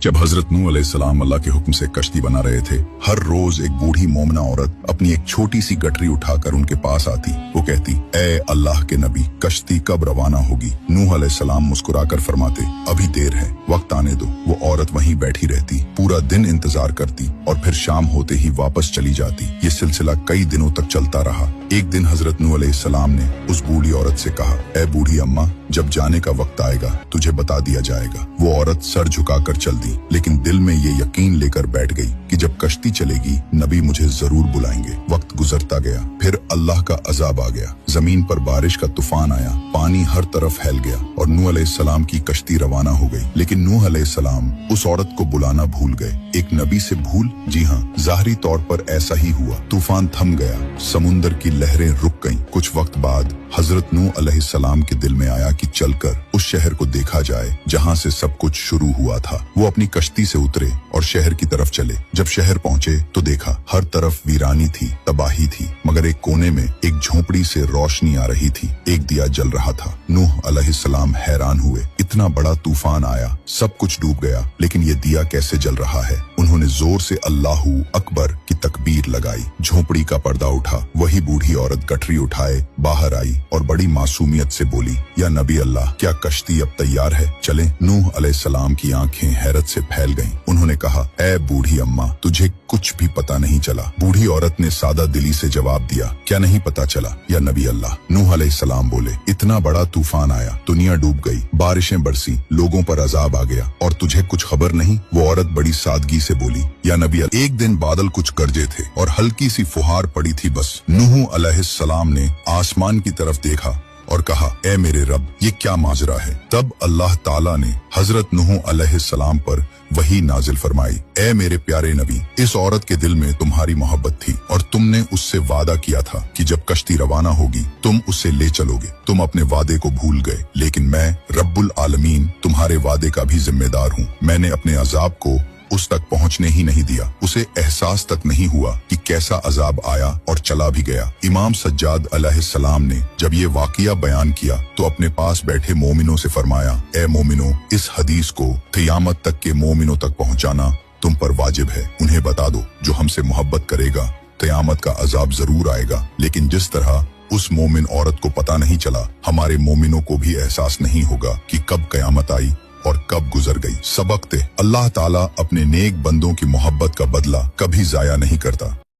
जब हजरत नूह अलैहिस्सलाम अल्लाह के हुक्म से कश्ती बना रहे थे, हर रोज एक बूढ़ी मोमिना औरत अपनी एक छोटी सी गठरी उठाकर उनके पास आती। वो कहती, ए अल्लाह के नबी, कश्ती कब रवाना होगी? नूह अलैहिस्सलाम मुस्कुराकर फरमाते, अभी देर है, वक्त आने दो। वो औरत वहीं बैठी रहती, पूरा दिन इंतजार करती और फिर शाम होते ही वापस चली जाती। ये सिलसिला कई दिनों तक चलता रहा। एक दिन हजरत नूह अलैहिस्सलाम ने उस बूढ़ी औरत से कहा, ए बूढ़ी अम्मा, जब जाने का वक्त आएगा तुझे बता दिया जाएगा। वो औरत सर झुकाकर चल दी, लेकिन दिल में ये यकीन लेकर बैठ गई कि जब कश्ती चलेगी नबी मुझे जरूर बुलाएंगे। वक्त गुजरता गया, फिर अल्लाह का अजाब आ गया। जमीन पर बारिश का तूफान आया, पानी हर तरफ फैल गया और नूह अलैहिस्सलाम की कश्ती रवाना हो गई। लेकिन नूह अलैहिस्सलाम उस औरत को बुलाना भूल गए। एक नबी से भूल? जी हाँ, ज़ाहरी तौर पर ऐसा ही हुआ। तूफान थम गया, समुंदर की लहरें रुक गईं। कुछ वक्त बाद हजरत नूह अलैहिस्सलाम के दिल में आया कि चलकर उस शहर को देखा जाए जहाँ से सब कुछ शुरू हुआ था। वो अपनी कश्ती से उतरे और शहर की तरफ चले। जब शहर पहुँचे तो देखा हर तरफ वीरानी थी, तबाही थी, मगर एक कोने में एक झोपड़ी से रोशनी आ रही थी। एक दिया जल रहा था। नूह अलैहिस्सलाम हैरान हुए, इतना बड़ा तूफान आया, सब कुछ डूब गया, लेकिन ये दिया कैसे जल रहा है? उन्होंने जोर से अल्लाहू अकबर की तकबीर लगाई। झोपड़ी का पर्दा उठा। वही बूढ़ी औरत गठरी उठाए बाहर आई और बड़ी मासूमियत से बोली, या नबी अल्लाह, क्या कश्ती अब तैयार है? चले। नूह अलैहिस्सलाम की आंखें हैरत से फैल गईं। उन्होंने कहा, ए बूढ़ी अम्मा, तुझे कुछ भी पता नहीं चला? बूढ़ी औरत ने सादा दिली से जवाब दिया, क्या नहीं पता चला या नबी अल्लाह? नूह अलैहिस्सलाम बोले, इतना बड़ा तूफान आया, दुनिया डूब गई, बारिशें बरसी, लोगों पर अजाब आ गया और तुझे कुछ खबर नहीं? वो औरत बड़ी सादगी से बोली, या नबी अल्लाह, एक दिन बादल कुछ गरजे थे और हल्की सी फुहार पड़ी थी बस। नूह अलैहिस्सलाम ने आसमान की तरफ देखा और कहा, ए मेरे रब, ये क्या माजरा है? तब अल्लाह ताला ने हजरत नूह अलैहिस्सलाम पर वही नाजिल फरमाई, ए मेरे प्यारे नबी, इस औरत के दिल में तुम्हारी मोहब्बत थी और तुमने उससे वादा किया था कि जब कश्ती रवाना होगी तुम उसे ले चलोगे। तुम अपने वादे को भूल गए, लेकिन मैं रब्बुल आलमीन तुम्हारे वादे का भी जिम्मेदार हूँ। मैंने अपने अजाब को उस तक पहुंचने ही नहीं दिया। उसे एहसास तक नहीं हुआ कि कैसा अजाब आया और चला भी गया। इमाम सज्जाद अलैहिस्सलाम ने जब ये वाकया बयान किया तो अपने पास बैठे मोमिनों से फरमाया, ए मोमिनों, इस हदीस को क़यामत तक के मोमिनों तक पहुंचाना तुम पर वाजिब है। उन्हें बता दो, जो हमसे मोहब्बत करेगा क़यामत का अजाब जरूर आएगा, लेकिन जिस तरह उस मोमिन औरत को पता नहीं चला, हमारे मोमिनों को भी एहसास नहीं होगा कि कब क़यामत आई और कब गुजर गई। सबक थे, अल्लाह ताला अपने नेक बंदों की मोहब्बत का बदला कभी जाया नहीं करता।